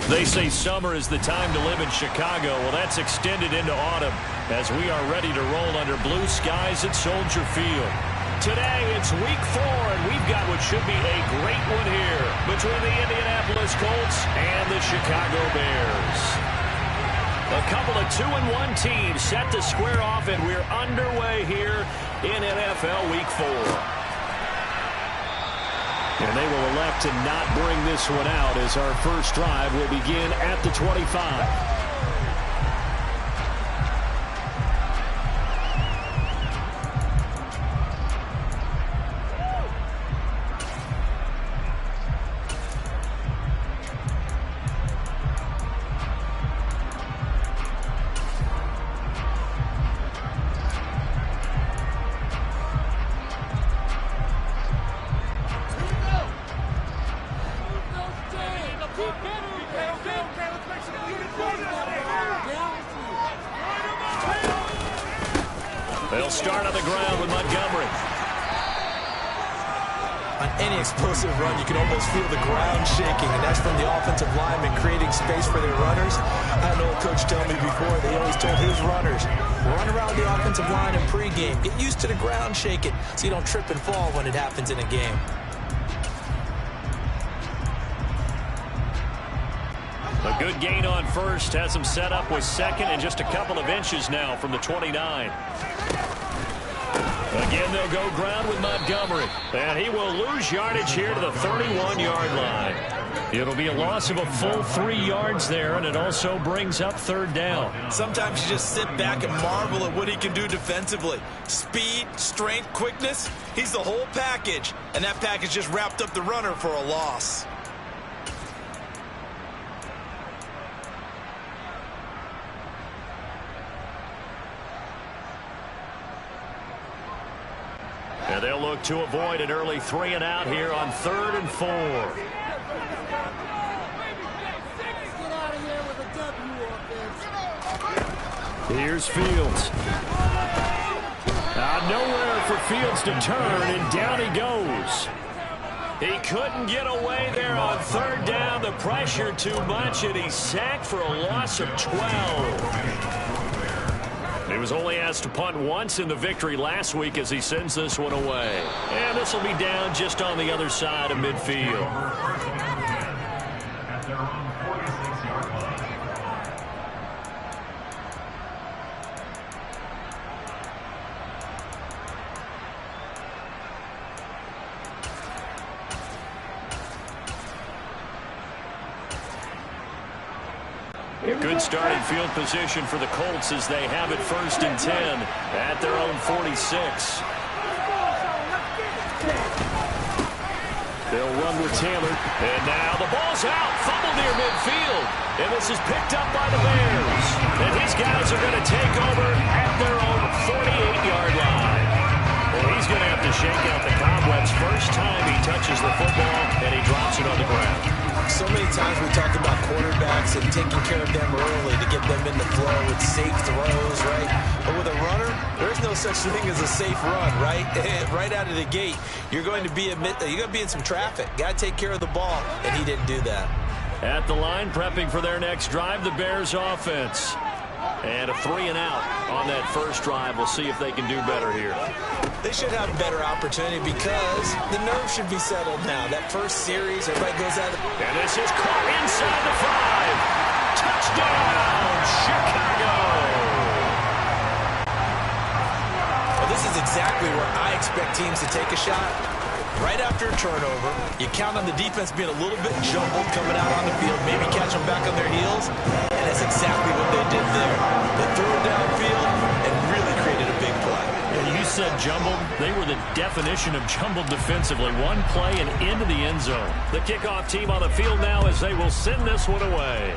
They say summer is the time to live in Chicago. Well, that's extended into autumn as we are ready to roll under blue skies at Soldier Field. Today, it's week 4, and we've got what should be a great one here between the Indianapolis Colts and the Chicago Bears. A couple of 2-1 teams set to square off, and we're underway here in NFL Week 4. And they will elect to not bring this one out as our first drive will begin at the 25. They'll start on the ground with Montgomery. On any explosive run, you can almost feel the ground shaking, and that's from the offensive linemen creating space for their runners. I had an old coach tell me before, they always told his runners, run around the offensive line in pregame. Get used to the ground shaking so you don't trip and fall when it happens in a game. A good gain on first has him set up with second and just a couple of inches now from the 29. Again, they'll go ground with Montgomery. And he will lose yardage here to the 31-yard line. It'll be a loss of a full 3 yards there, and it also brings up third down. Sometimes you just sit back and marvel at what he can do defensively. Speed, strength, quickness, he's the whole package. And that package just wrapped up the runner for a loss. And they'll look to avoid an early 3-and-out here on 3rd and 4. Here's Fields. Nowhere for Fields to turn, and down he goes. He couldn't get away there on 3rd down. The pressure too much, and he's sacked for a loss of 12. He was only asked to punt once in the victory last week as he sends this one away. And this will be down just on the other side of midfield. At their own 46-yard line. Good starting field position for the Colts as they have it 1st and 10 at their own 46. They'll run with Taylor. And now the ball's out. Fumble near midfield. And this is picked up by the Bears. And these guys are going to take over at their own 48-yard line. Well, he's going to have to shake out the cobwebs first time he touches the football, and he drops it on the ground. So many times we talk about quarterbacks and taking care of them early to get them in the flow with safe throws, right? But with a runner, there's no such thing as a safe run, right? Right out of the gate, you're going to be in some traffic. Got to take care of the ball, and he didn't do that. At the line, prepping for their next drive, the Bears offense. And a 3-and-out on that first drive. We'll see if they can do better here. They should have a better opportunity because the nerves should be settled now. That first series, everybody goes out. And this is caught inside the 5. Touchdown, Chicago. Well, this is exactly where I expect teams to take a shot. Right after a turnover, you count on the defense being a little bit jumbled coming out on the field, maybe catch them back on their heels, and that's exactly what they did there. They threw it downfield and really created a big play. And you said jumbled. They were the definition of jumbled defensively. One play and into the end zone. The kickoff team on the field now as they will send this one away.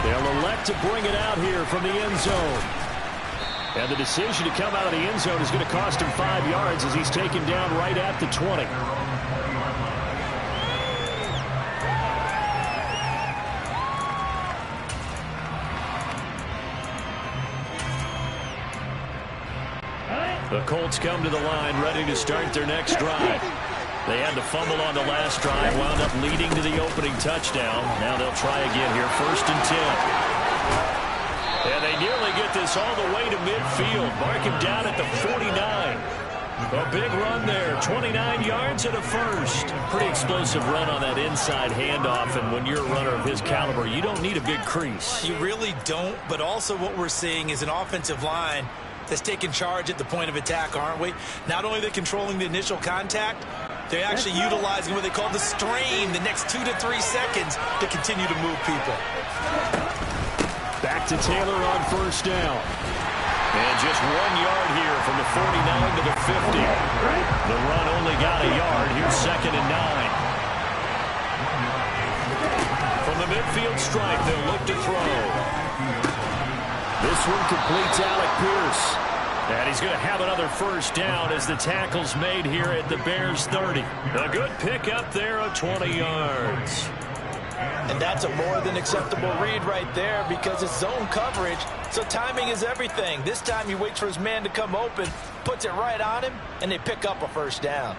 They'll elect to bring it out here from the end zone. And the decision to come out of the end zone is going to cost him 5 yards as he's taken down right at the 20. The Colts come to the line ready to start their next drive. They had to fumble on the last drive, wound up leading to the opening touchdown. Now they'll try again here, 1st and 10. And they nearly get this all the way to midfield. Mark him down at the 49. A big run there, 29 yards and a first. Pretty explosive run on that inside handoff, and when you're a runner of his caliber, you don't need a big crease. You really don't, but also what we're seeing is an offensive line that's taking charge at the point of attack, aren't we? Not only are they controlling the initial contact, they're actually utilizing what they call the strain the next 2 to 3 seconds to continue to move people. Back to Taylor on 1st down. And just 1 yard here from the 49 to the 50. The run only got a yard. Here's 2nd and 9. From the midfield stripe, they'll look to throw. This one completes Alec Pierce. And he's going to have another 1st down as the tackle's made here at the Bears 30. A good pickup there of 20 yards. And that's a more than acceptable read right there because it's zone coverage, so timing is everything. This time he waits for his man to come open, puts it right on him, and they pick up a 1st down.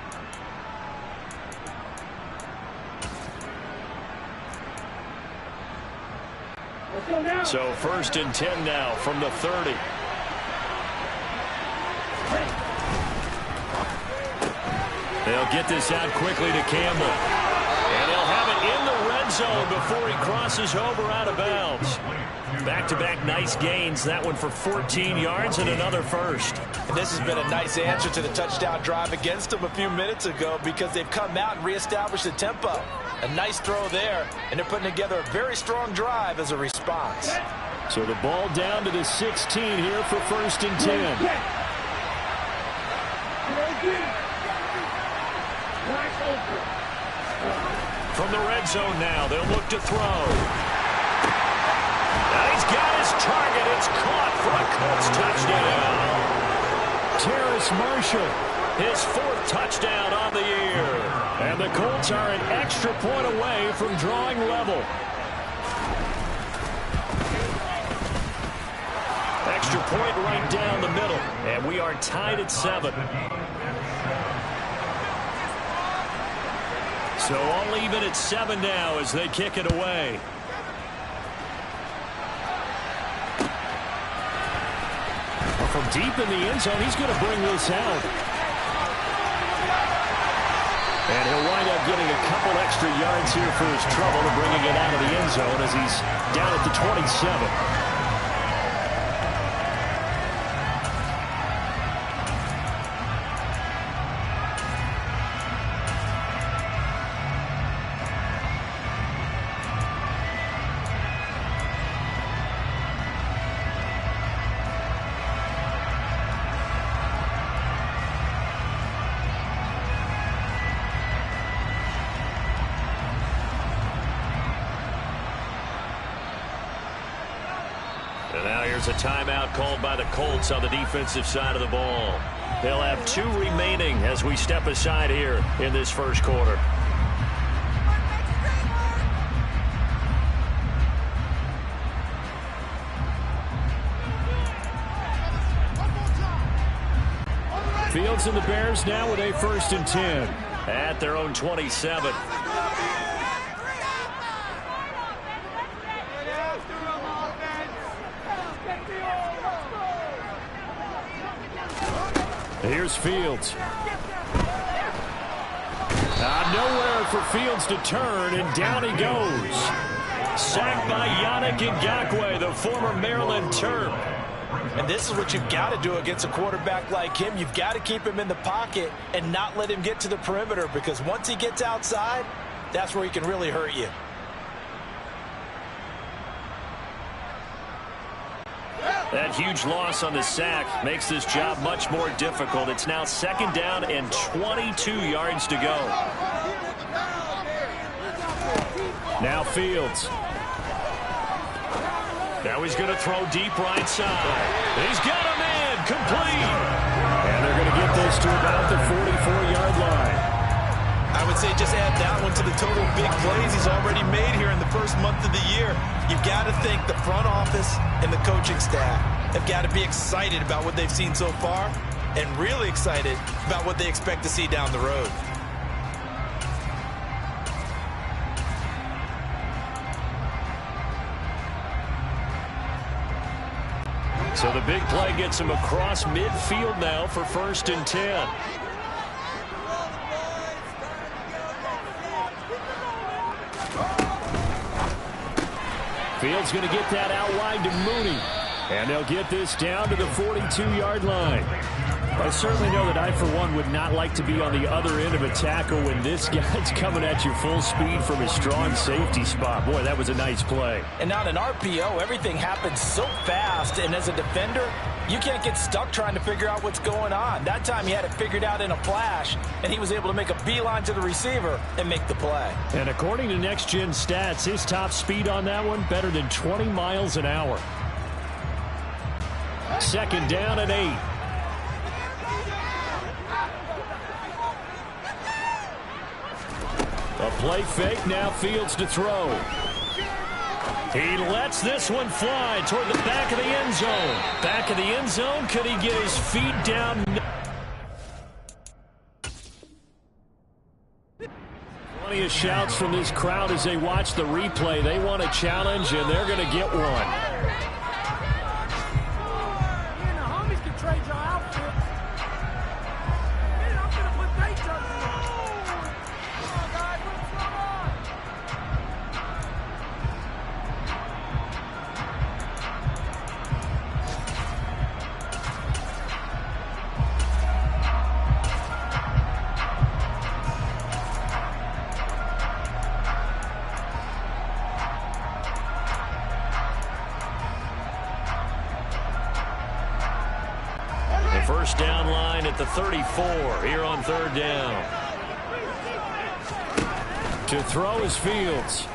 So 1st and 10 now from the 30. They'll get this out quickly to Campbell. And they'll have it in the red zone before he crosses over out of bounds. Back-to-back nice gains. That one for 14 yards and another first. And this has been a nice answer to the touchdown drive against them a few minutes ago because they've come out and reestablished the tempo. A nice throw there, and they're putting together a very strong drive as a response. So the ball down to the 16 here for 1st and 10. From the red zone now, they'll look to throw. Now he's got his target. It's caught for a Colts touchdown. Terrace Marshall, his 4th touchdown on the year. And the Colts are an extra point away from drawing level. Extra point right down the middle. And we are tied at 7. So all even at 7 now as they kick it away. From deep in the end zone, he's going to bring this out. And he'll wind up getting a couple extra yards here for his trouble and bringing it out of the end zone as he's down at the 27. And now here's a timeout called by the Colts on the defensive side of the ball. They'll have 2 remaining as we step aside here in this 1st quarter. Fields and the Bears now with a 1st and 10 at their own 27. Here's Fields. Nowhere for Fields to turn, and down he goes. Sacked by Yannick Ngakoue, the former Maryland Terp. And this is what you've got to do against a quarterback like him. You've got to keep him in the pocket and not let him get to the perimeter, because once he gets outside, that's where he can really hurt you. That huge loss on the sack makes this job much more difficult. It's now 2nd down and 22 yards to go. Now Fields. Now he's going to throw deep right side. He's got a man complete. And they're going to get this to about the 44-yard line. I would say just add that one to the total big plays he's already made here in the first month of the year. You've got to think the front office and the coaching staff have got to be excited about what they've seen so far. and really excited about what they expect to see down the road. So the big play gets him across midfield now for 1st and 10. Fields going to get that out wide to Mooney. And they'll get this down to the 42-yard line. I certainly know that I, for one, would not like to be on the other end of a tackle when this guy's coming at you full speed from his strong safety spot. Boy, that was a nice play. And on an RPO, everything happens so fast. And as a defender, you can't get stuck trying to figure out what's going on. That time he had it figured out in a flash, and he was able to make a beeline to the receiver and make the play. And according to Next Gen Stats, his top speed on that one, better than 20 miles an hour. 2nd down and 8. A play fake, now Fields to throw. He lets this one fly toward the back of the end zone. Back of the end zone, could he get his feet down? Plenty of shouts from this crowd as they watch the replay. They want a challenge, and they're going to get one. First down line at the 34 here on 3rd down. To throw is Fields.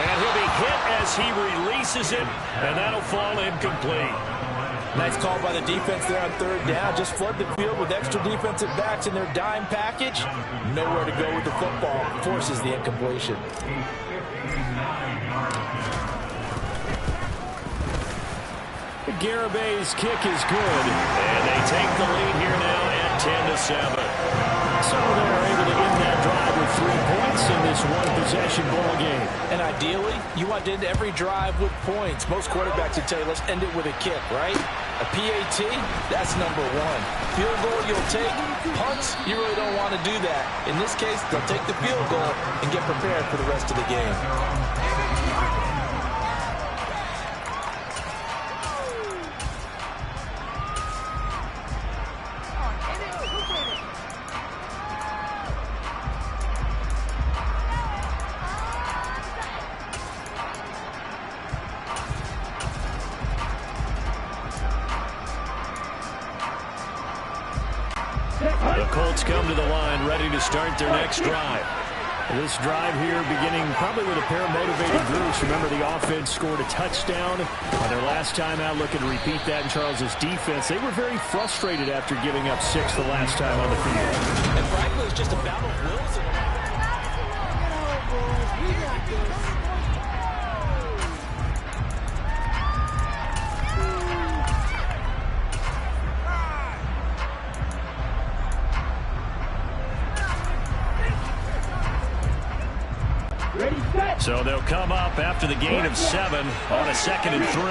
And he'll be hit as he releases it, and that'll fall incomplete. Nice call by the defense there on 3rd down. Just flood the field with extra defensive backs in their dime package. Nowhere to go with the football. Forces the incompletion. Garabay's kick is good, and they take the lead here now at 10-7. So they're able to end that drive with 3 points in this one-possession ball game. And ideally, you want to end every drive with points. Most quarterbacks would tell you, let's end it with a kick, right? A PAT, that's number 1. Field goal you'll take. Punts, you really don't want to do that. In this case, they'll take the field goal and get prepared for the rest of the game. The Colts come to the line ready to start their next drive. This drive here beginning probably with a pair of motivated groups. Remember, the offense scored a touchdown on their last time out, looking to repeat that in Charles's defense. They were very frustrated after giving up 6 the last time on the field. And frankly, it's just a battle of wills. So they'll come up after the gain of 7 on a 2nd and 3.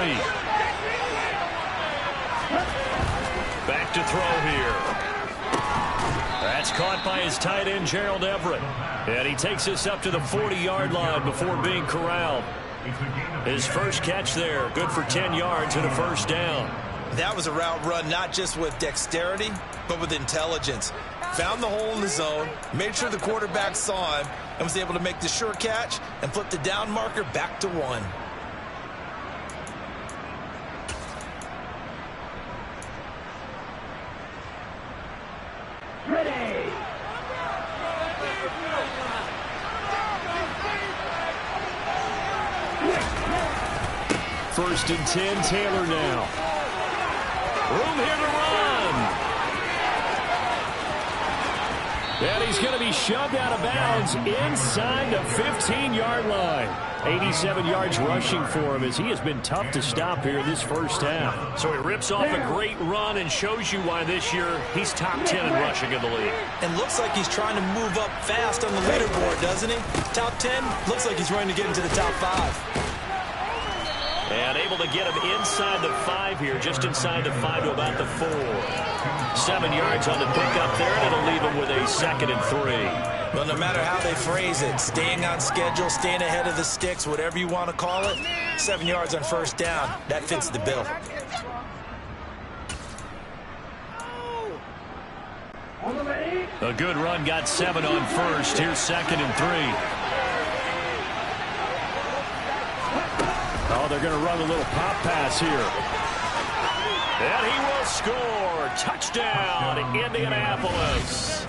Back to throw here. That's caught by his tight end, Gerald Everett. And he takes this up to the 40-yard line before being corralled. His first catch there, good for 10 yards and a 1st down. That was a route run not just with dexterity, but with intelligence. Found the hole in the zone, made sure the quarterback saw him, and was able to make the sure catch and flip the down marker back to 1. Ready. 1st and 10, Taylor now. Room here to run. And he's going to be shoved out of bounds inside the 15-yard line. 87 yards rushing for him as he has been tough to stop here this first half. So he rips off a great run and shows you why this year he's top 10 in rushing in the league. And looks like he's trying to move up fast on the leaderboard, doesn't he? Top 10, looks like he's running to get into the top 5. And able to get him inside the 5 here, just inside the 5 to about the 4. 7 yards on the pickup there, and it'll leave him with a 2nd and 3. Well, no matter how they phrase it, staying on schedule, staying ahead of the sticks, whatever you want to call it, 7 yards on first down, that fits the bill. A good run, got 7 on first. Here's 2nd and 3. Oh, they're going to run a little pop pass here. And he will score. Touchdown, Indianapolis.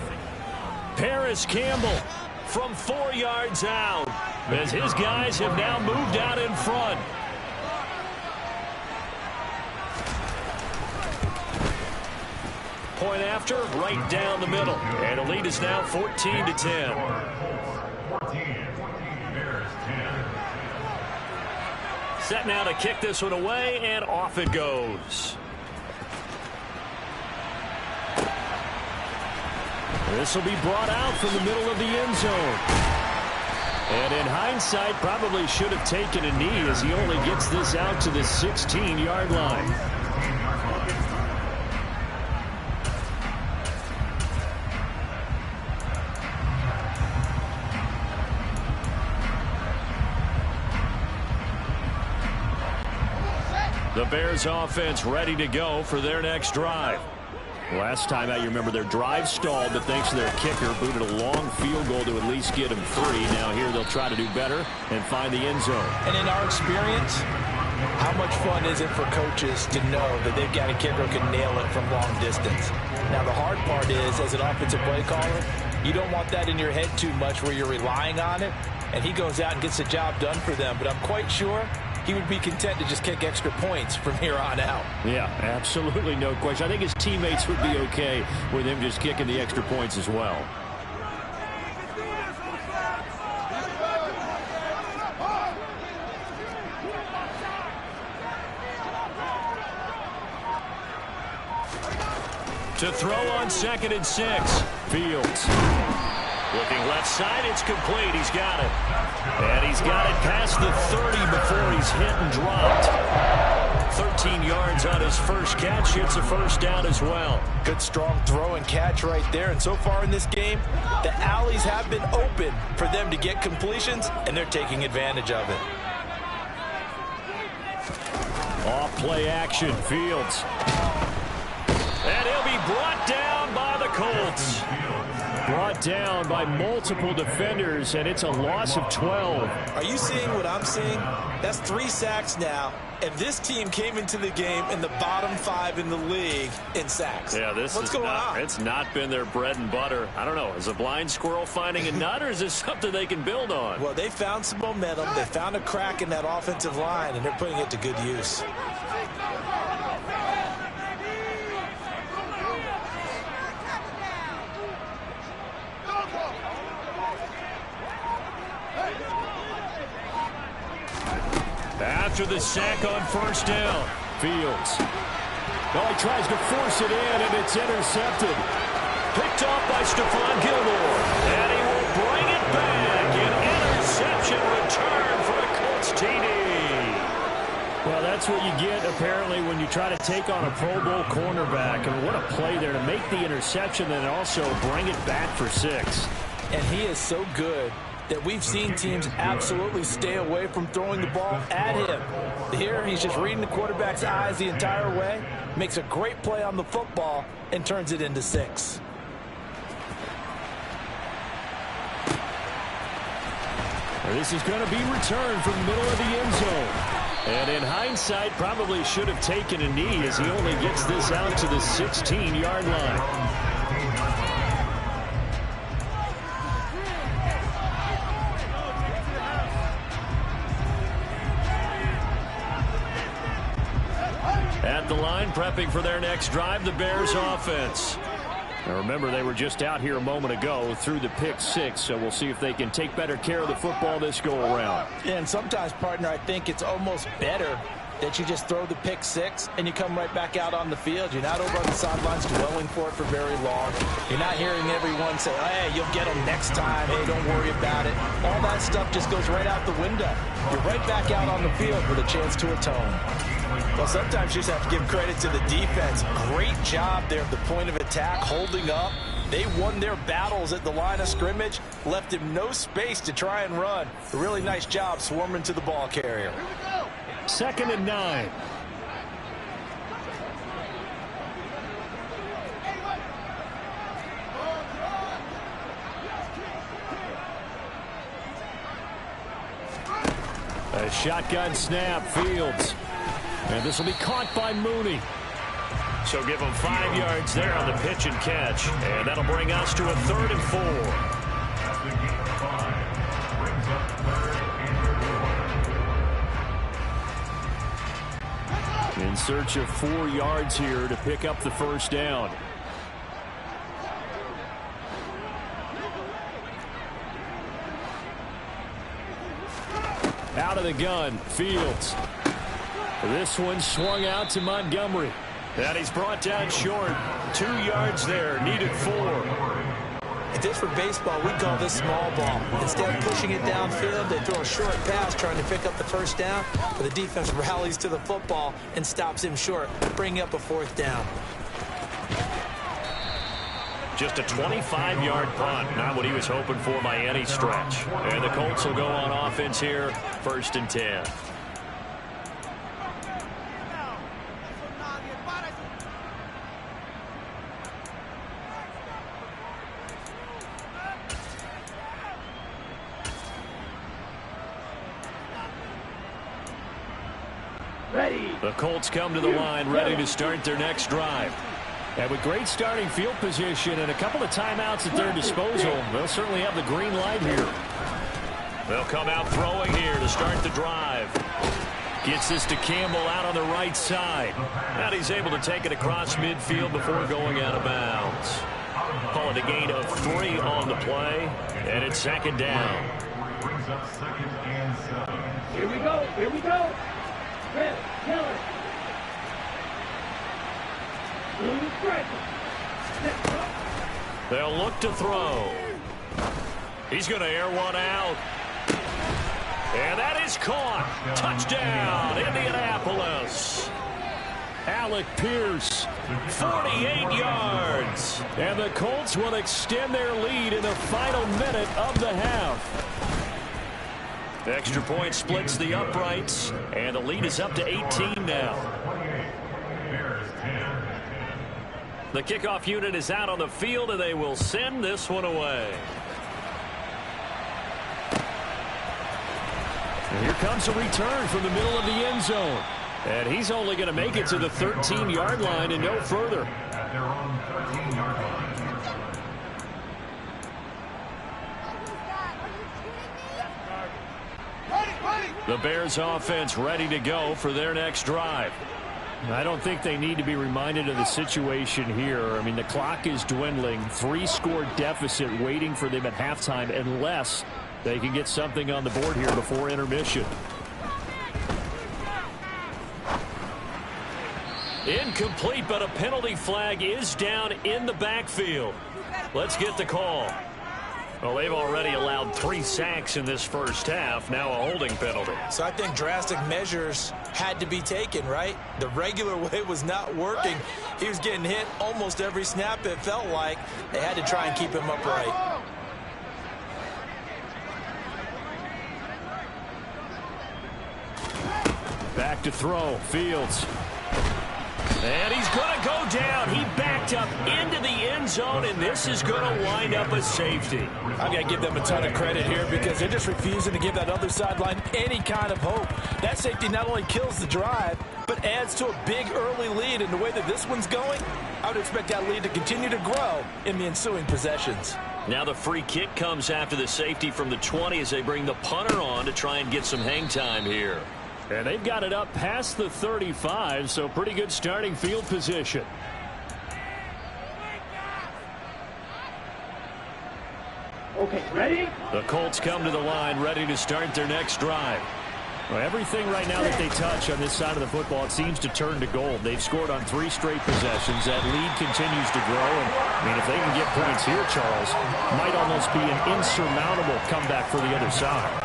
Paris Campbell from 4 yards out as his guys have now moved out in front. Point after, right down the middle. And the lead is now 14-10. 14, Bears 10. Set now to kick this one away, and off it goes. This will be brought out from the middle of the end zone. And in hindsight, probably should have taken a knee as he only gets this out to the 16-yard line. The Bears offense ready to go for their next drive. Last time out, you remember their drive stalled, but thanks to their kicker, booted a long field goal to at least get them 3. Now here they'll try to do better and find the end zone. And in our experience, how much fun is it for coaches to know that they've got a kicker who can nail it from long distance? Now the hard part is, as an offensive play caller, you don't want that in your head too much where you're relying on it, and he goes out and gets the job done for them. But I'm quite sure he would be content to just kick extra points from here on out. Yeah, absolutely no question. I think his teammates would be okay with him just kicking the extra points as well. To throw on 2nd and 6. Fields. Looking left side, it's complete. He's got it. And he's got it past the 30 before he's hit and dropped. 13 yards on his first catch. It's a first down as well. Good strong throw and catch right there. And so far in this game, the alleys have been open for them to get completions, and they're taking advantage of it. Off play action, Fields. And he'll be brought down by the Colts. Brought down by multiple defenders, and it's a loss of 12. Are you seeing what I'm seeing? That's 3 sacks now, and this team came into the game in the bottom 5 in the league in sacks. Yeah, What's going on? It's not been their bread and butter. I don't know. Is a blind squirrel finding a nut, or is this something they can build on? Well, they found some momentum. They found a crack in that offensive line, and they're putting it to good use. After the sack on first down, Fields. Well, he tries to force it in, and it's intercepted. Picked off by Stephon Gilmore. And he will bring it back. An interception return for a Colts TD. Well, that's what you get, apparently, when you try to take on a Pro Bowl cornerback. I mean, what a play there to make the interception and also bring it back for 6. And he is so good that we've seen teams absolutely stay away from throwing the ball at him. Here, he's just reading the quarterback's eyes the entire way, makes a great play on the football, and turns it into 6. This is going to be returned from the middle of the end zone. And in hindsight, probably should have taken a knee as he only gets this out to the 16-yard line. At the line, prepping for their next drive, the Bears offense. Now remember, they were just out here a moment ago through the pick 6, so we'll see if they can take better care of the football this go-around. And sometimes, partner, I think it's almost better that you just throw the pick 6 and you come right back out on the field. You're not over on the sidelines dwelling for it for very long. You're not hearing everyone say, hey, you'll get them next time. Hey, don't worry about it. All that stuff just goes right out the window. You're right back out on the field with a chance to atone. Well, sometimes you just have to give credit to the defense. Great job there at the point of attack, holding up. They won their battles at the line of scrimmage, left him no space to try and run. A really nice job swarming to the ball carrier. 2nd and 9. A shotgun snap, Fields. And this will be caught by Mooney. So give him 5 yards there on the pitch and catch. And that'll bring us to a 3rd and 4. After the gain of 5, brings up 3rd and 1. In search of 4 yards here to pick up the first down. Out of the gun, Fields. This one swung out to Montgomery. And he's brought down short. 2 yards there, needed 4. If this were baseball, we'd call this small ball. Instead of pushing it downfield, they throw a short pass trying to pick up the first down, but the defense rallies to the football and stops him short, bringing up a 4th down. Just a 25-yard punt, not what he was hoping for by any stretch. And the Colts will go on offense here, 1st and 10. The Colts come to the line, ready to start their next drive. And with great starting field position and a couple of timeouts at their disposal, they'll certainly have the green light here. They'll come out throwing here to start the drive. Gets this to Campbell out on the right side. And he's able to take it across midfield before going out of bounds. Call it a gain of 3 on the play, and it's 2nd down. Brings up 2nd and 7. Here we go. Here we go. Red, yellow. Blue, striker. They'll look to throw. He's going to air one out. And that is caught. Touchdown, Indianapolis. Alec Pierce, 48 yards. And the Colts will extend their lead in the final minute of the half. The extra point splits the uprights, and the lead is up to 18 now. The kickoff unit is out on the field, and they will send this one away. And here comes a return from the middle of the end zone. And he's only going to make it to the 13-yard line and no further. At their own 13-yard line. The Bears offense ready to go for their next drive. I don't think they need to be reminded of the situation here. I mean, the clock is dwindling. 3-score deficit waiting for them at halftime unless they can get something on the board here before intermission. Incomplete, but a penalty flag is down in the backfield. Let's get the call. Well, they've already allowed 3 sacks in this first half. Now a holding penalty. So I think drastic measures had to be taken, right? The regular way was not working. He was getting hit almost every snap, it felt like. They had to try and keep him upright. Back to throw. Fields. And he's going to go down. He backed up into the end zone, and this is going to wind up a safety. I've got to give them a ton of credit here because they're just refusing to give that other sideline any kind of hope. That safety not only kills the drive, but adds to a big early lead. And the way that this one's going, I would expect that lead to continue to grow in the ensuing possessions. Now the free kick comes after the safety from the 20 as they bring the punter on to try and get some hang time here. And they've got it up past the 35, so pretty good starting field position. Okay, ready? The Colts come to the line ready to start their next drive. Well, everything right now that they touch on this side of the football, it seems to turn to gold. They've scored on 3 straight possessions. That lead continues to grow. And, I mean, if they can get points here, Charles, might almost be an insurmountable comeback for the other side.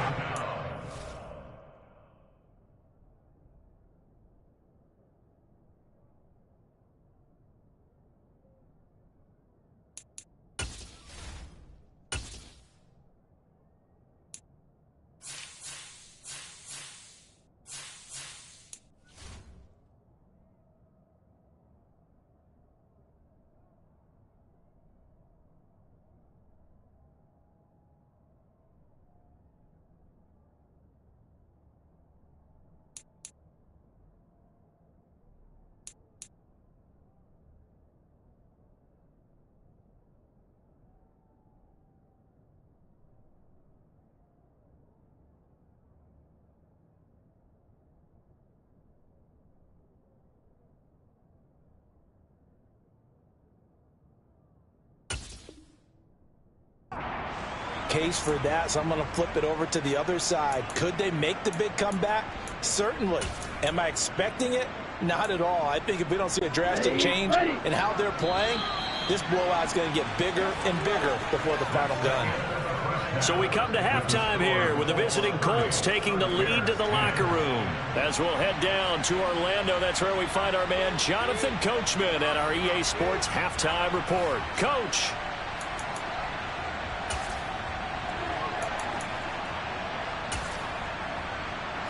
Case for that, so I'm going to flip it over to the other side. Could they make the big comeback? Certainly. Am I expecting it? Not at all. I think if we don't see a drastic change in how they're playing, this blowout's going to get bigger and bigger before the final gun. So we come to halftime here with the visiting Colts taking the lead to the locker room. As we'll head down to Orlando, that's where we find our man Jonathan Coachman at our EA Sports Halftime Report. Coach.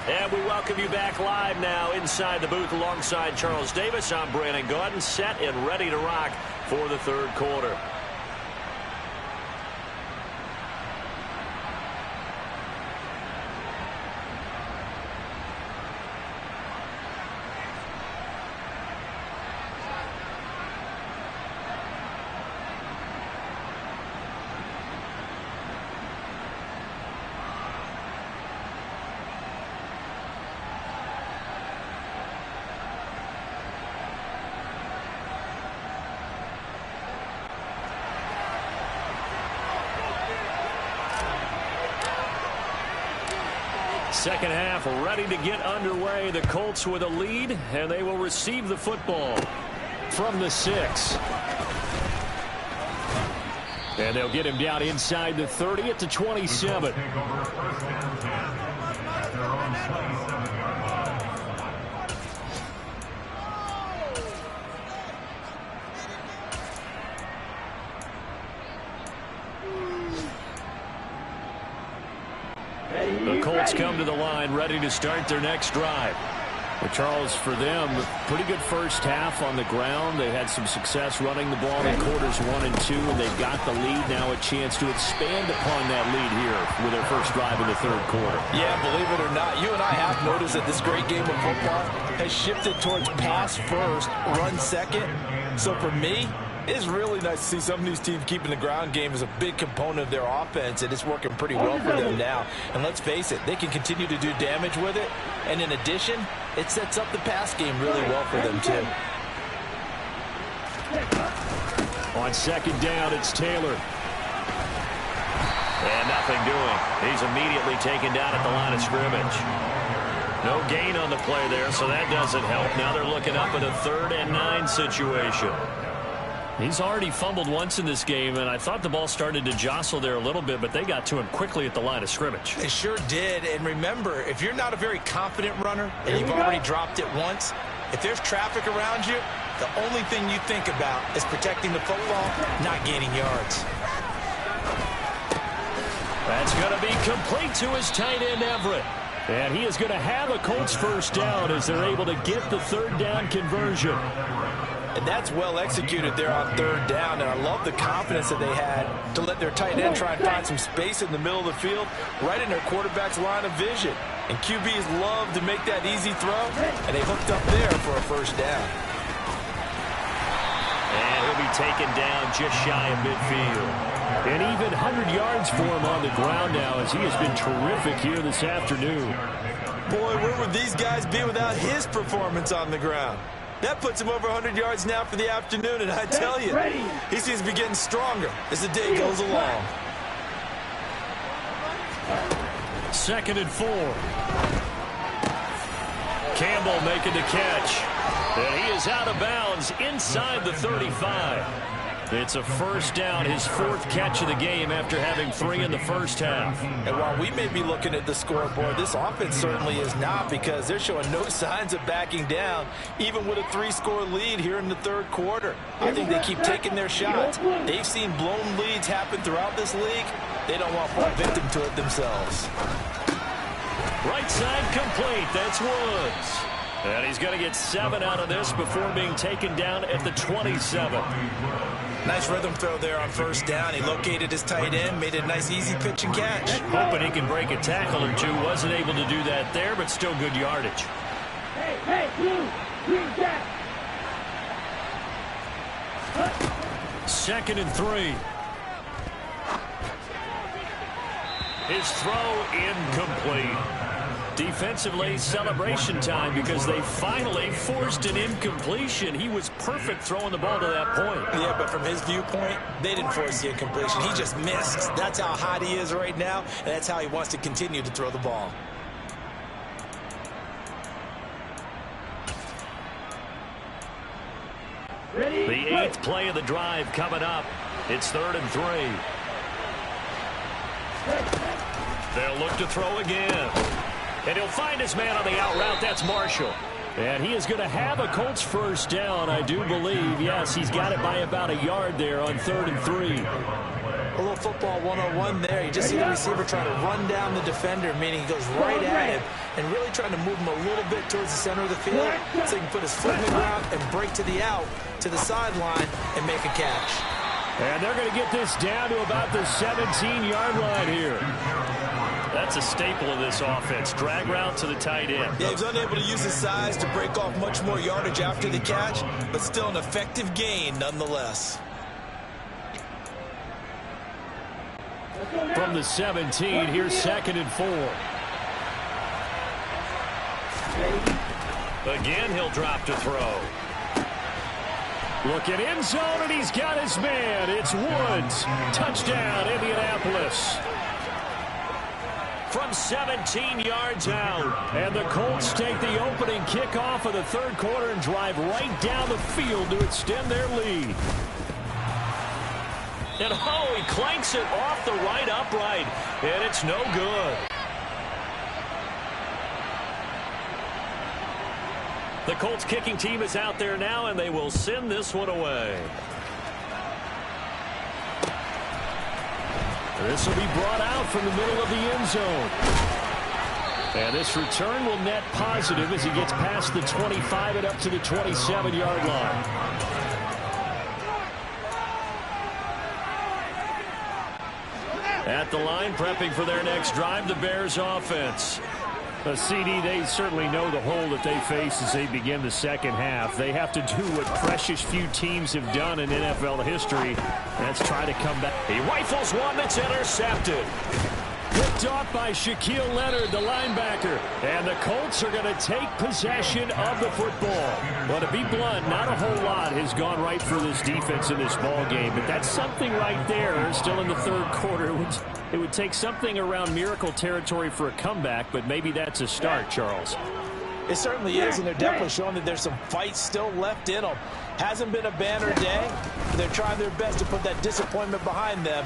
And we welcome you back live now inside the booth alongside Charles Davis. I'm Brandon Gaudin, set and ready to rock for the third quarter. Second half ready to get underway. The Colts with a lead, and they will receive the football from the 6. And they'll get him down inside the 30 at the 27. The Colts come to the line ready to start their next drive. Well, Charles, for them, pretty good first half on the ground. They had some success running the ball in quarters 1 and 2, and they've got the lead now, a chance to expand upon that lead here with their first drive in the third quarter. Yeah, believe it or not, you and I have noticed that this great game of football has shifted towards pass first, run second. So for me, it's really nice to see some of these teams keeping the ground game as a big component of their offense, and it's working pretty well for them now. And let's face it, they can continue to do damage with it. And in addition, it sets up the pass game really well for them, too. On second down, it's Taylor. And nothing doing. He's immediately taken down at the line of scrimmage. No gain on the play there, so that doesn't help. Now they're looking up at a 3rd and 9 situation. He's already fumbled once in this game, and I thought the ball started to jostle there a little bit, but they got to him quickly at the line of scrimmage. They sure did. And remember, if you're not a very confident runner and you've already dropped it once, if there's traffic around you, the only thing you think about is protecting the football, not gaining yards. That's going to be complete to his tight end, Everett. And he is going to have a Colts first down as they're able to get the 3rd down conversion. And that's well executed there on 3rd down. And I love the confidence that they had to let their tight end try and find some space in the middle of the field, right in their quarterback's line of vision. And QBs love to make that easy throw, and they hooked up there for a first down. And he'll be taken down just shy of midfield. And even 100 yards for him on the ground now, as he has been terrific here this afternoon. Boy, where would these guys be without his performance on the ground? That puts him over 100 yards now for the afternoon, and I tell you, he seems to be getting stronger as the day goes along. 2nd and 4. Campbell making the catch. And he is out of bounds inside the 35. It's a first down, his 4th catch of the game after having 3 in the first half. And while we may be looking at the scoreboard, this offense certainly is not, because they're showing no signs of backing down, even with a 3-score lead here in the 3rd quarter. I think they keep taking their shots. They've seen blown leads happen throughout this league. They don't want to fall victim to it themselves. Right side complete. That's Woods. And he's going to get 7 out of this before being taken down at the 27. Nice rhythm throw there on first down. He located his tight end, made a nice easy pitch and catch. Hoping he can break a tackle or two. Wasn't able to do that there, but still good yardage. Hey, blue, green jack. 2nd and 3. His throw incomplete. Defensively, celebration time, because they finally forced an incompletion. He was perfect throwing the ball to that point. Yeah, but from his viewpoint, they didn't force the incompletion. He just missed. That's how hot he is right now, and that's how he wants to continue to throw the ball. The 8th play of the drive coming up. It's 3rd and 3. They'll look to throw again. And he'll find his man on the out route. That's Marshall. And he is going to have a Colts first down, I do believe. Yes, he's got it by about a yard there on 3rd and 3. A little football 101 there. You just see the receiver trying to run down the defender, meaning he goes right at him and really trying to move him a little bit towards the center of the field so he can put his foot in the ground and break to the out, to the sideline, and make a catch. And they're going to get this down to about the 17-yard line here. That's a staple of this offense. Drag route to the tight end. Yeah, he's unable to use his size to break off much more yardage after the catch, but still an effective gain nonetheless. From the 17, here's 2nd and 4. Again, he'll drop to throw. Looking end zone, and he's got his man. It's Woods. Touchdown, Indianapolis. From 17 yards out. And the Colts take the opening kickoff of the 3rd quarter and drive right down the field to extend their lead. And oh, he clanks it off the right upright. And it's no good. The Colts kicking team is out there now, and they will send this one away. This will be brought out from the middle of the end zone. And this return will net positive as he gets past the 25 and up to the 27-yard line. At the line, prepping for their next drive, the Bears offense. CD, they certainly know the hole that they face as they begin the second half. They have to do what precious few teams have done in NFL history. That's try to come back. He rifles one that's intercepted. Picked off by Shaquille Leonard, the linebacker. And the Colts are going to take possession of the football. Well, to be blunt, not a whole lot has gone right for this defense in this ball game. But that's something right there. Still in the 3rd quarter. It would take something around miracle territory for a comeback, but maybe that's a start, Charles. It certainly is, and they're definitely showing that there's some fight still left in them. Hasn't been a banner day. They're trying their best to put that disappointment behind them.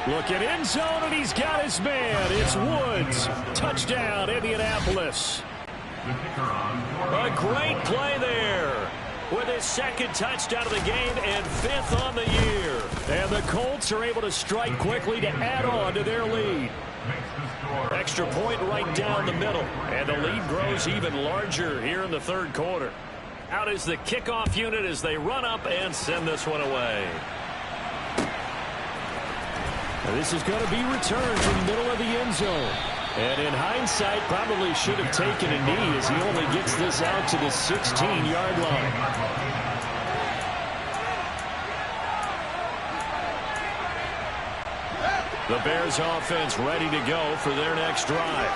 Look at end zone, and he's got his man. It's Woods. Touchdown, Indianapolis. A great play there. With his 2nd touchdown of the game and 5th on the year. And the Colts are able to strike quickly to add on to their lead. Extra point right down the middle. And the lead grows even larger here in the 3rd quarter. Out is the kickoff unit as they run up and send this one away. Now this is going to be returned from the middle of the end zone. And in hindsight, probably should have taken a knee as he only gets this out to the 16-yard line. The Bears offense ready to go for their next drive.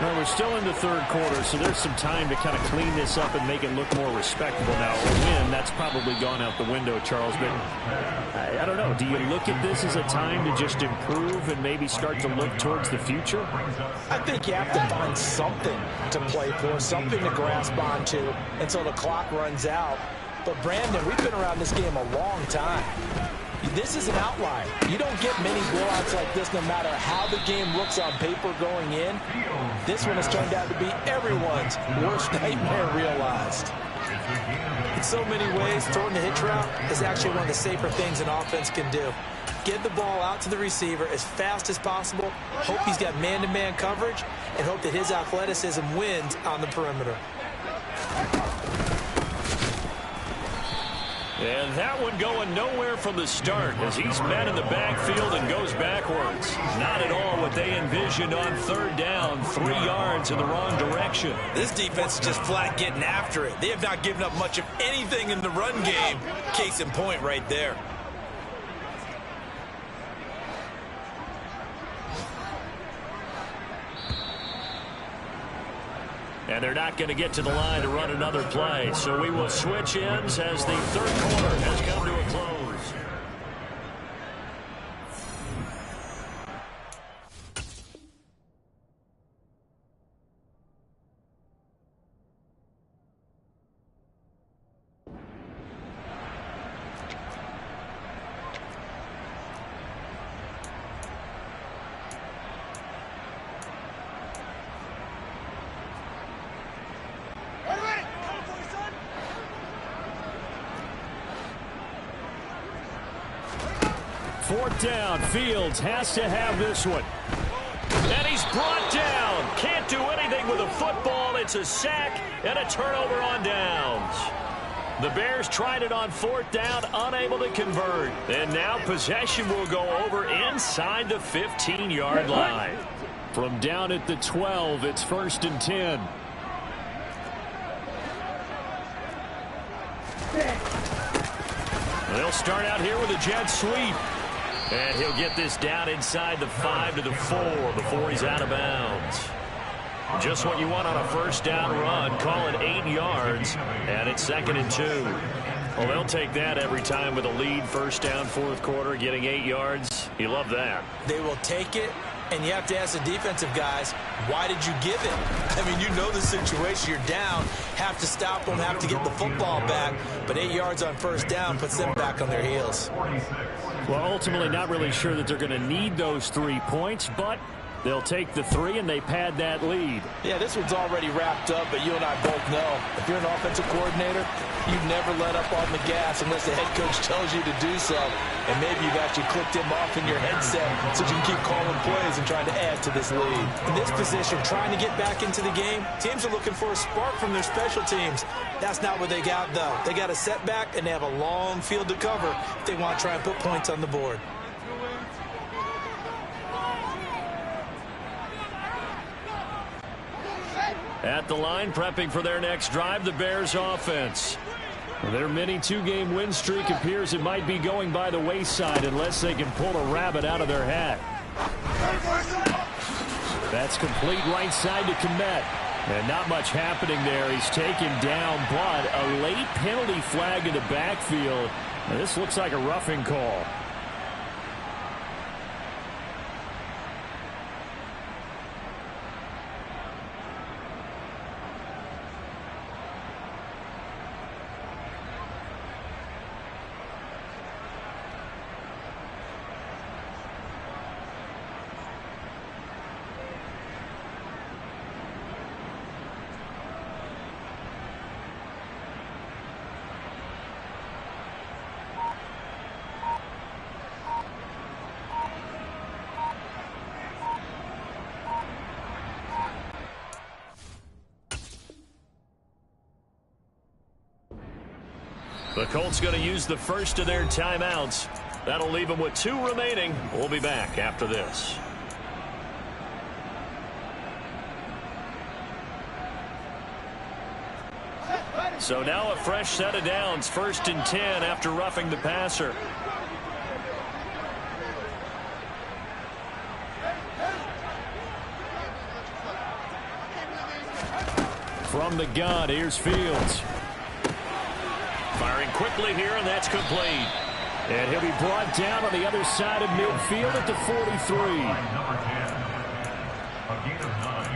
Well, we're still in the third quarter, so there's some time to kind of clean this up and make it look more respectable. Now, a win, that's probably gone out the window, Charles. But I don't know. Do you look at this as a time to just improve and maybe start to look towards the future? I think you have to find something to play for, something to grasp onto until the clock runs out. But, Brandon, we've been around this game a long time. This is an outlier. You don't get many blowouts like this no matter how the game looks on paper going in. This one has turned out to be everyone's worst nightmare realized. In so many ways, throwing the hitch route is actually one of the safer things an offense can do. Get the ball out to the receiver as fast as possible, hope he's got man-to-man coverage, and hope that his athleticism wins on the perimeter. And that one going nowhere from the start as he's met in the backfield and goes backwards. Not at all what they envisioned on third down, 3 yards in the wrong direction. This defense is just flat getting after it. They have not given up much of anything in the run game. Case in point right there. And they're not going to get to the line to run another play. So we will switch ends as the third quarter has come to a close. Fourth down, Fields has to have this one. And he's brought down. Can't do anything with a football. It's a sack and a turnover on downs. The Bears tried it on fourth down, unable to convert. And now possession will go over inside the 15-yard line. From down at the 12, it's 1st and 10. They'll start out here with a jet sweep. And he'll get this down inside the 5 to the 4 before he's out of bounds. Just what you want on a first down run. Call it 8 yards, and it's 2nd and 2. Well, they'll take that every time with a lead. First down, fourth quarter, getting 8 yards. You love that. They will take it, and you have to ask the defensive guys, why did you give it? I mean, you know the situation. You're down, have to stop them, have to get the football back. But 8 yards on first down puts them back on their heels. Well, ultimately not really sure that they're going to need those 3 points, but they'll take the 3 and they pad that lead. Yeah, this one's already wrapped up, but you and I both know if you're an offensive coordinator, you never let up on the gas unless the head coach tells you to do so. And maybe you've actually clicked him off in your headset so you can keep calling plays and trying to add to this lead. In this position, trying to get back into the game, teams are looking for a spark from their special teams. That's not what they got, though. They got a setback, and they have a long field to cover if they want to try and put points on the board. At the line, prepping for their next drive, the Bears offense. Their mini 2-game win streak appears it might be going by the wayside unless they can pull a rabbit out of their hat. That's complete right side to Kmet. And not much happening there. He's taken down, but a late penalty flag in the backfield. And this looks like a roughing call. The Colts going to use the first of their timeouts. That'll leave them with 2 remaining. We'll be back after this. So now a fresh set of downs. 1st and 10 after roughing the passer. From the gun, here's Fields. Firing quickly here, and that's complete. And he'll be brought down on the other side of midfield at the 43. Number 10. A gain of 9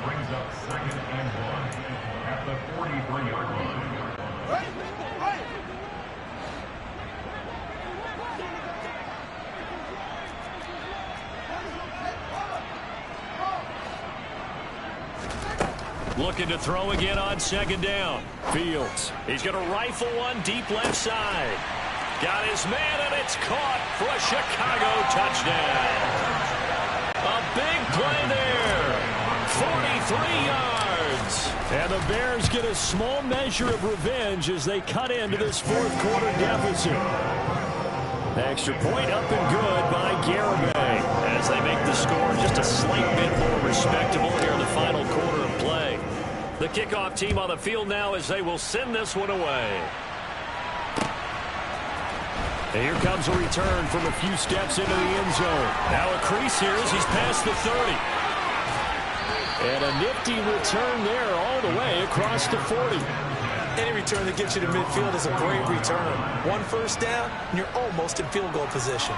brings up 2nd and 1 at the 43-yard line. Looking to throw again on 2nd down. Fields. He's going to rifle one deep left side. Got his man, and it's caught for a Chicago touchdown. A big play there. 43 yards. And the Bears get a small measure of revenge as they cut into this fourth quarter deficit. Extra point up and good by Garibay as they make the score just a slight bit more respectable here in the final quarter of play. The kickoff team on the field now as they will send this one away. And here comes a return from a few steps into the end zone. Now a crease here as he's past the 30. And a nifty return there all the way across the 40. Any return that gets you to midfield is a great return. 1 first down, and you're almost in field goal position.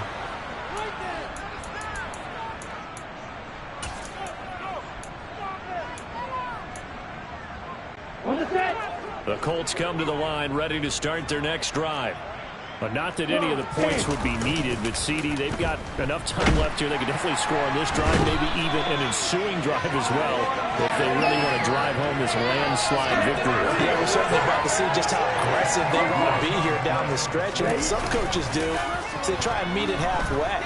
The Colts come to the line ready to start their next drive. But not that any of the points would be needed, but CD, they've got enough time left here. They can definitely score on this drive, maybe even an ensuing drive as well, if they really want to drive home this landslide victory. Yeah, we're certainly about to see just how aggressive they want to be here down the stretch. And what some coaches do is they try and meet it halfway,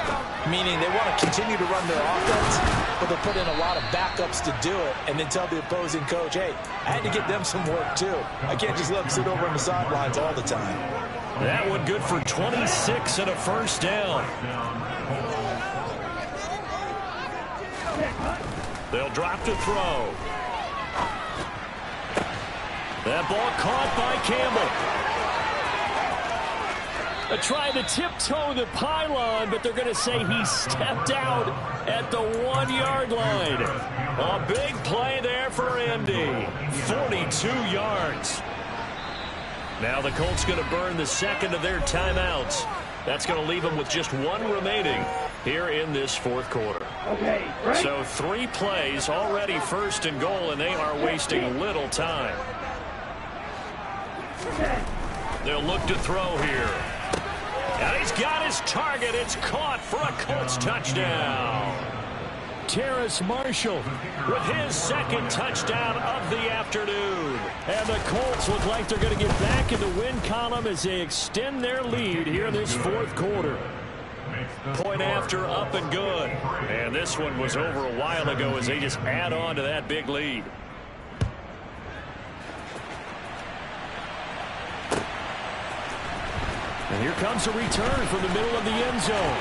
meaning they want to continue to run their offense, but they'll put in a lot of backups to do it and then tell the opposing coach, hey, I had to get them some work too. I can't just let them sit over on the sidelines all the time. That one good for 26 and a first down. They'll drop to throw. That ball caught by Campbell. Trying to tiptoe the pylon, but they're going to say he stepped out at the 1-yard line. A big play there for Andy. 42 yards. Now the Colts going to burn the second of their timeouts. That's going to leave them with just 1 remaining here in this fourth quarter. Okay, right. So 3 plays already 1st and goal, and they are wasting little time. They'll look to throw here. And he's got his target. It's caught for a Colts touchdown. Terrace Marshall with his 2nd touchdown of the afternoon. And the Colts look like they're going to get back in the win column as they extend their lead here in this fourth quarter. Point after, up and good. And this one was over a while ago as they just add on to that big lead. And here comes a return from the middle of the end zone.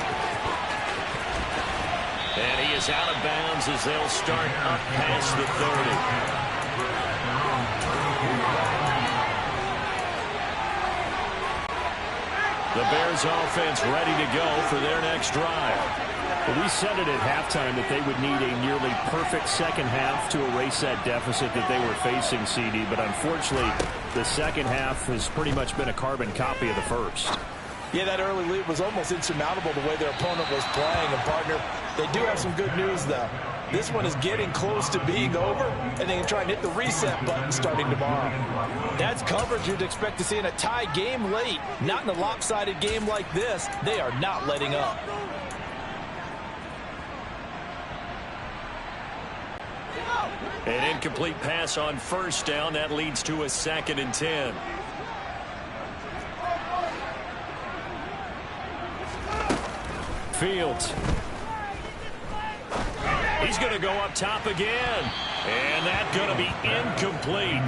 And he is out of bounds as they'll start up past the 30. The Bears offense ready to go for their next drive. Well, we said it at halftime that they would need a nearly perfect second half to erase that deficit that they were facing, CD. But unfortunately, the second half has pretty much been a carbon copy of the first. Yeah, that early lead was almost insurmountable the way their opponent was playing. And, partner, they do have some good news, though. This one is getting close to being over, and they can try and hit the reset button starting tomorrow. That's coverage you'd expect to see in a tie game late. Not in a lopsided game like this. They are not letting up. An incomplete pass on 1st down. That leads to a 2nd and 10. Fields. He's going to go up top again. And that's going to be incomplete.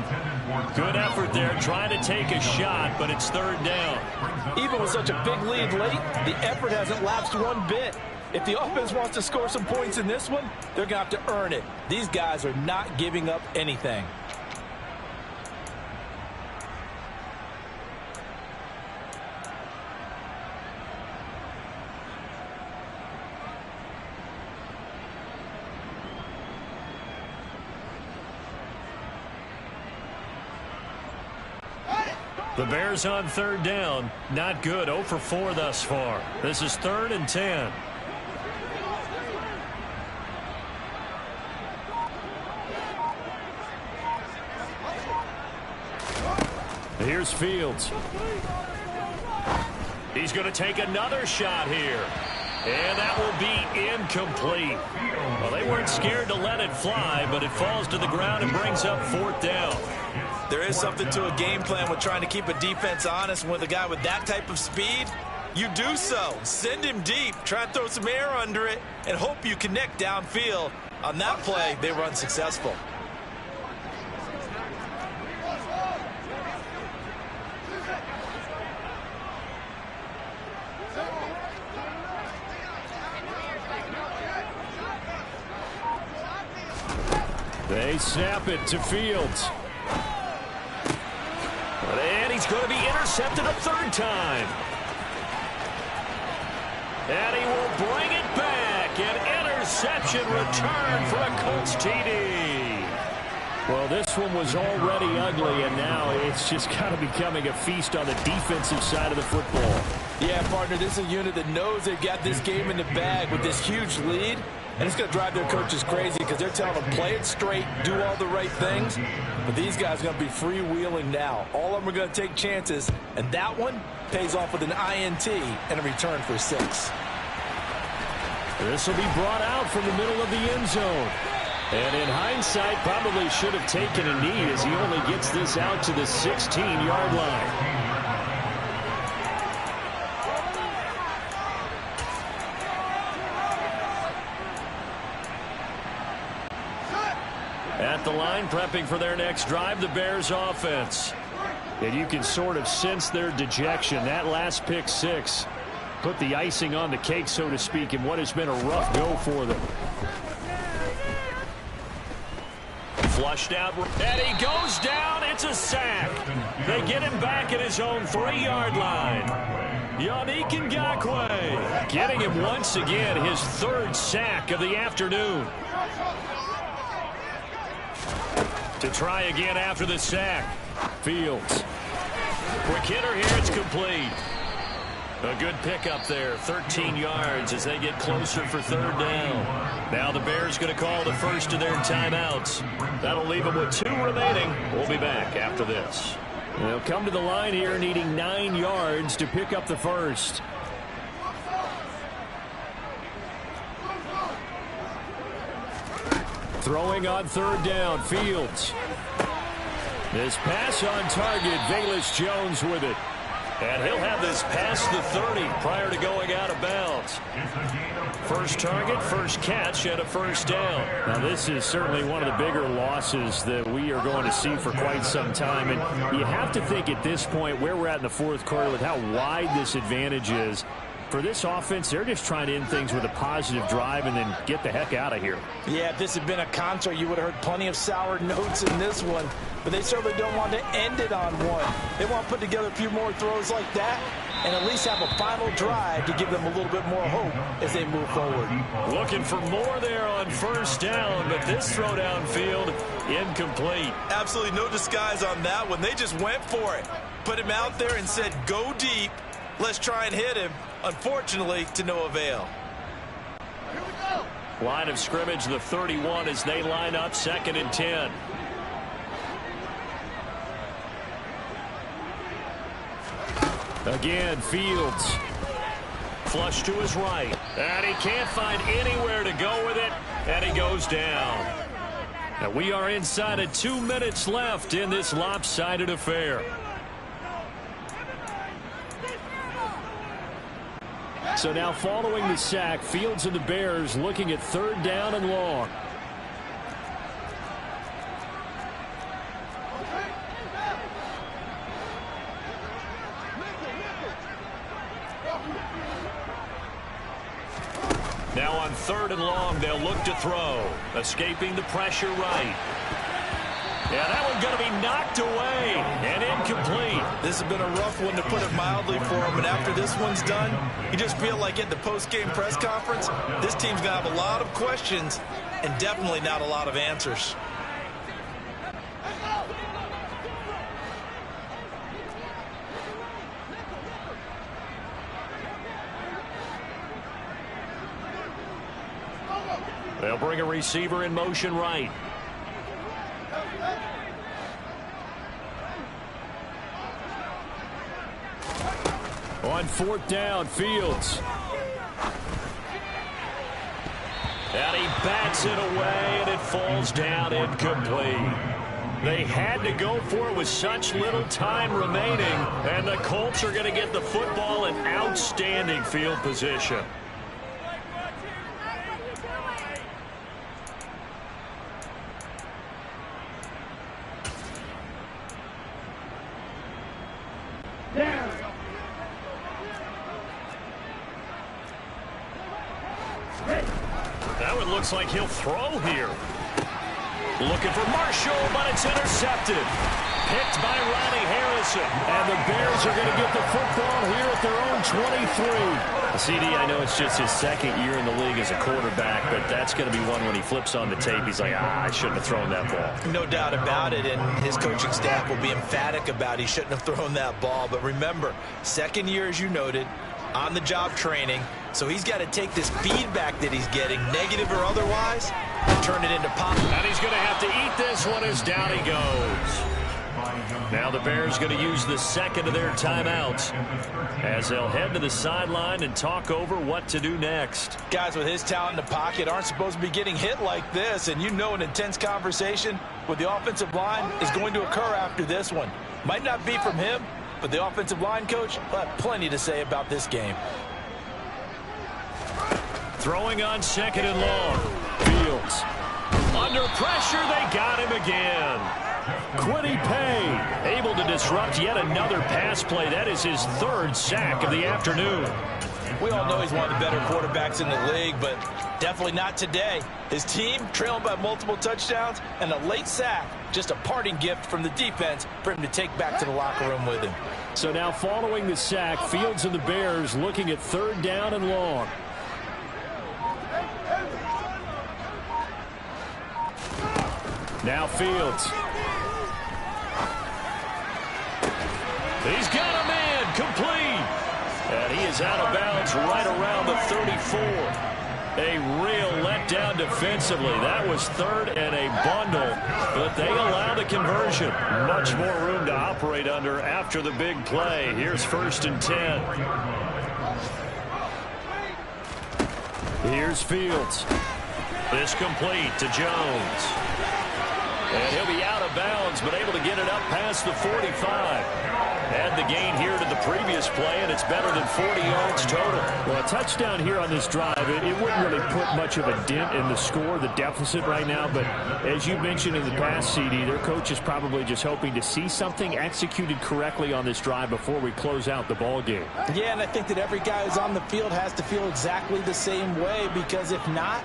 Good effort there trying to take a shot, but it's 3rd down. Even with such a big lead late, the effort hasn't lapsed one bit. If the offense wants to score some points in this one, they're going to have to earn it. These guys are not giving up anything. The Bears on third down. Not good. 0 for 4 thus far. This is 3rd and 10. Here's Fields. He's going to take another shot here. And that will be incomplete. Well, they weren't scared to let it fly, but it falls to the ground and brings up 4th down. There is something to a game plan with trying to keep a defense honest. With a guy with that type of speed, you do so. Send him deep, try and throw some air under it, and hope you connect downfield. On that play, they were unsuccessful. They snap it to Fields. And he's going to be intercepted a 3rd time. And he will bring it back. An interception return for a Colts TD. Well, this one was already ugly, and now it's just kind of becoming a feast on the defensive side of the football. Yeah, partner, this is a unit that knows they've got this game in the bag with this huge lead. And it's going to drive their coaches crazy because they're telling them play it straight, do all the right things. But these guys are going to be freewheeling now. All of them are going to take chances. And that one pays off with an INT and a return for 6. This will be brought out from the middle of the end zone. And in hindsight, probably should have taken a knee as he only gets this out to the 16-yard line. At the line, prepping for their next drive, the Bears offense. And you can sort of sense their dejection. That last pick 6 put the icing on the cake, so to speak, in what has been a rough go for them. Flushed out, and he goes down. It's a sack. They get him back at his own 3-yard line. Yannick Ngakoue getting him once again, his 3rd sack of the afternoon. To try again after the sack. Fields. Quick hitter here. It's complete. A good pickup there. 13 yards as they get closer for 3rd down. Now the Bears going to call the first of their timeouts. That'll leave them with 2 remaining. We'll be back after this. They'll come to the line here needing 9 yards to pick up the first. Throwing on 3rd down, Fields. This pass on target, Velus Jones with it. And he'll have this past the 30 prior to going out of bounds. First target, first catch, and a 1st down. Now, this is certainly one of the bigger losses that we are going to see for quite some time. And you have to think at this point where we're at in the 4th quarter with how wide this advantage is. For this offense, they're just trying to end things with a positive drive and then get the heck out of here. Yeah, if this had been a concert, you would have heard plenty of sour notes in this one. But they certainly don't want to end it on one. They want to put together a few more throws like that and at least have a final drive to give them a little bit more hope as they move forward. Looking for more there on 1st down, but this throw downfield incomplete. Absolutely no disguise on that one. They just went for it. Put him out there and said, go deep. Let's try and hit him. Unfortunately, to no avail. Line of scrimmage, the 31 as they line up 2nd and 10. Again, Fields. Flush to his right. And he can't find anywhere to go with it. And he goes down. Now we are inside of 2 minutes left in this lopsided affair. So now following the sack, Fields and the Bears looking at 3rd down and long. Now on 3rd and long, they'll look to throw. Escaping the pressure right. Yeah, that one's going to be knocked away and incomplete. This has been a rough one, to put it mildly, for him. And after this one's done, you just feel like at the post-game press conference, this team's going to have a lot of questions and definitely not a lot of answers. They'll bring a receiver in motion right. On 4th down, Fields. And he bats it away, and it falls down incomplete. They had to go for it with such little time remaining, and the Colts are going to get the football in outstanding field position. That one looks like he'll throw here. Looking for Marshall, but it's intercepted. Picked by Ronnie Harrison. And the Bears are going to get the football here at their own 23. CD, I know it's just his 2nd year in the league as a quarterback, but that's going to be one when he flips on the tape. He's like, I shouldn't have thrown that ball. No doubt about it, and his coaching staff will be emphatic about he shouldn't have thrown that ball. But remember, 2nd year, as you noted, on-the-job training. So he's got to take this feedback that he's getting, negative or otherwise, and turn it into pop. And he's going to have to eat this one as down he goes. Now the Bears going to use the 2nd of their timeouts as they'll head to the sideline and talk over what to do next. Guys with his talent in the pocket aren't supposed to be getting hit like this, and you know an intense conversation with the offensive line is going to occur after this one. Might not be from him, but the offensive line coach will have plenty to say about this game. Throwing on 2nd and long. Fields. Under pressure, they got him again. Kwity Paye able to disrupt yet another pass play. That is his 3rd sack of the afternoon. We all know he's one of the better quarterbacks in the league, but definitely not today. His team trailing by multiple touchdowns and a late sack. Just a parting gift from the defense for him to take back to the locker room with him. So now following the sack, Fields and the Bears looking at 3rd down and long. Now Fields. He's got him in, complete. And he is out of bounds right around the 34. A real letdown defensively. That was 3rd and a bundle, but they allow the conversion. Much more room to operate under after the big play. Here's 1st and 10. Here's Fields. This complete to Jones. And he'll be out of bounds, but able to get it up past the 45. Add the gain here to the previous play, and it's better than 40 yards total. Well, a touchdown here on this drive, it wouldn't really put much of a dent in the score, the deficit right now. But as you mentioned in the past, CD, their coach is probably just hoping to see something executed correctly on this drive before we close out the ball game. Yeah, and I think that every guy who's on the field has to feel exactly the same way, because if not,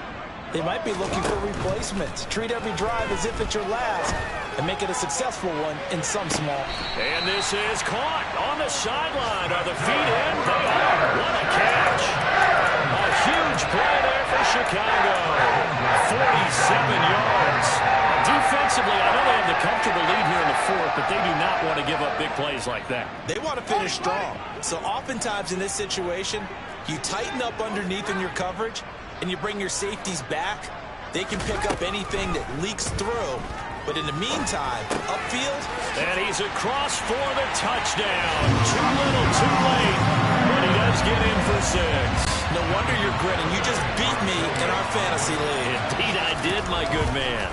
they might be looking for replacements. Treat every drive as if it's your last and make it a successful one in some small. And this is caught on the sideline. Are the feet in? They are. What a catch. A huge play there for Chicago. 47 yards. Defensively, I know they have the comfortable lead here in the 4th, but they do not want to give up big plays like that. They want to finish strong. So oftentimes in this situation, you tighten up underneath in your coverage, and you bring your safeties back. They can pick up anything that leaks through. But in the meantime, upfield. And he's across for the touchdown. Too little, too late. But he does get in for 6. No wonder you're grinning. You just beat me in our fantasy league. Indeed I did, my good man.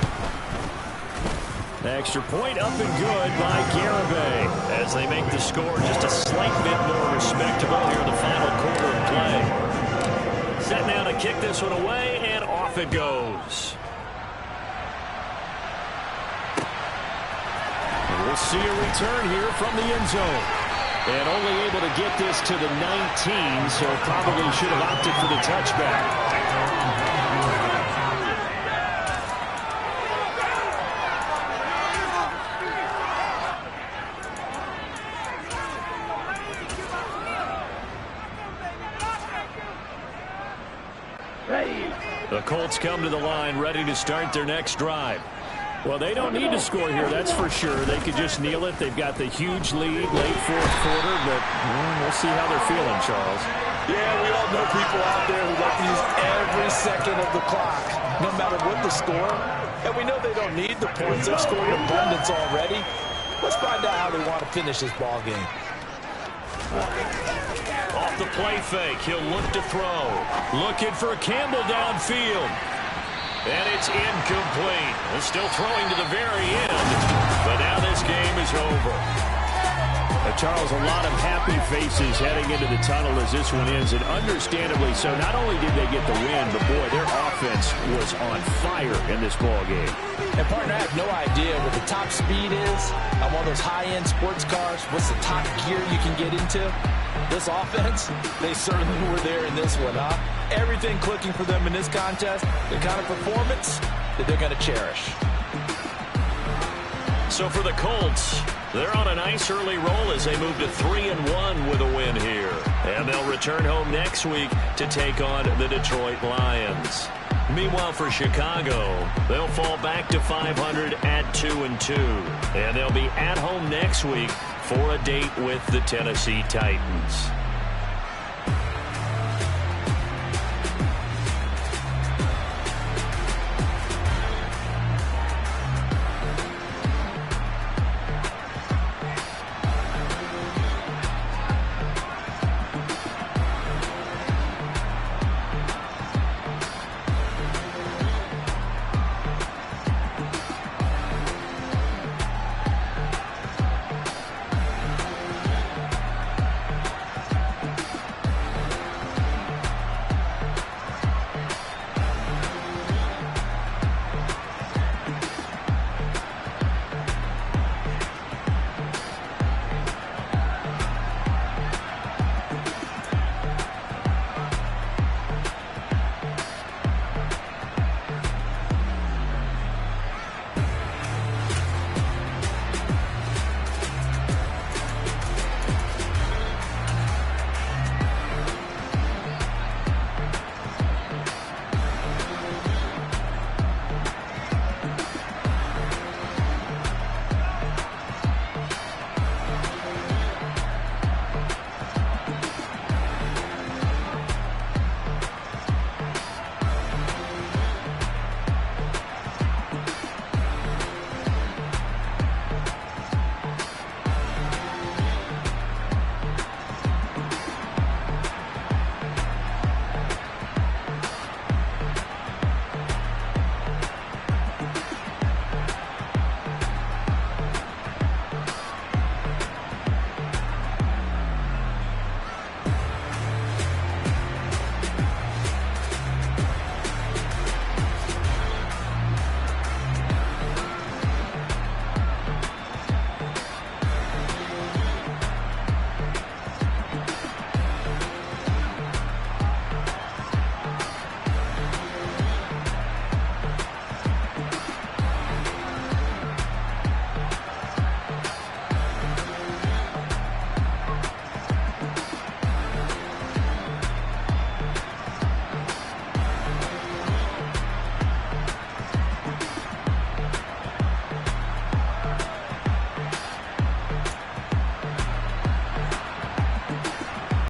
Extra point up and good by Garibay as they make the score just a slight bit more respectable here in the final quarter of play. Set now to kick this one away, and off it goes. We'll see a return here from the end zone. And only able to get this to the 19, so probably should have opted for the touchback. The Colts come to the line ready to start their next drive. Well, they don't need to score here, that's for sure. They could just kneel it. They've got the huge lead late 4th quarter, but we'll see how they're feeling, Charles. Yeah, we all know people out there who like to use every second of the clock, no matter what the score. And we know they don't need the points. They've scored in abundance already. Let's find out how they want to finish this ball game. Off the play fake, he'll look to throw. Looking for Campbell downfield. And it's incomplete. They're still throwing to the very end. But now this game is over. Charles, a lot of happy faces heading into the tunnel as this one ends, and understandably so. Not only did they get the win, but boy, their offense was on fire in this ball game. And partner, I have no idea what the top speed is on one of those high-end sports cars. What's the top gear you can get into? This offense, they certainly were there in this one, huh? Everything clicking for them in this contest, the kind of performance that they're going to cherish. So for the Colts, they're on a nice early roll as they move to 3-1 with a win here. And they'll return home next week to take on the Detroit Lions. Meanwhile, for Chicago, they'll fall back to 500 at 2-2. And they'll be at home next week for a date with the Tennessee Titans.